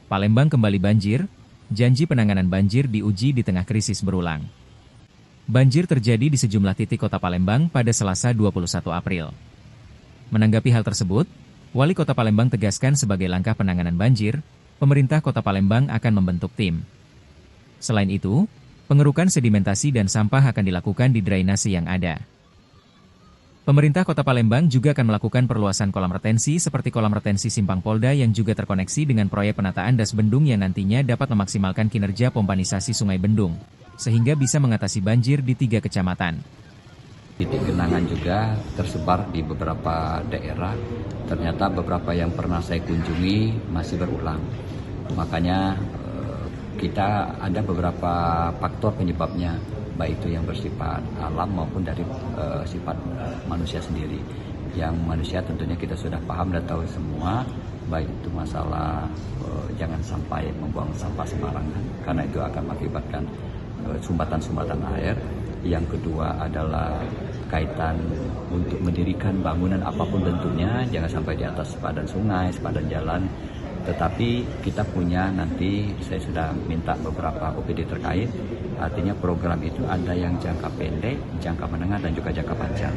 Palembang kembali banjir, janji penanganan banjir diuji di tengah krisis berulang. Banjir terjadi di sejumlah titik kota Palembang pada Selasa 21 April. Menanggapi hal tersebut, Wali Kota Palembang tegaskan sebagai langkah penanganan banjir, pemerintah Kota Palembang akan membentuk tim. Selain itu, pengerukan sedimentasi dan sampah akan dilakukan di drainase yang ada. Pemerintah Kota Palembang juga akan melakukan perluasan kolam retensi seperti kolam retensi Simpang Polda yang juga terkoneksi dengan proyek penataan das bendung yang nantinya dapat memaksimalkan kinerja pompanisasi sungai bendung, sehingga bisa mengatasi banjir di 3 kecamatan. Titik genangan juga tersebar di beberapa daerah, ternyata beberapa yang pernah saya kunjungi masih berulang. Makanya kita ada beberapa faktor penyebabnya, baik itu yang bersifat alam maupun dari sifat manusia sendiri. Yang manusia tentunya kita sudah paham dan tahu semua, baik itu masalah jangan sampai membuang sampah sembarangan, karena itu akan mengakibatkan sumbatan-sumbatan air. Yang kedua adalah kaitan untuk mendirikan bangunan apapun bentuknya, jangan sampai di atas sepadan sungai, sepadan jalan. Tetapi kita punya nanti, saya sudah minta beberapa OPD terkait, artinya program itu ada yang jangka pendek, jangka menengah, dan juga jangka panjang.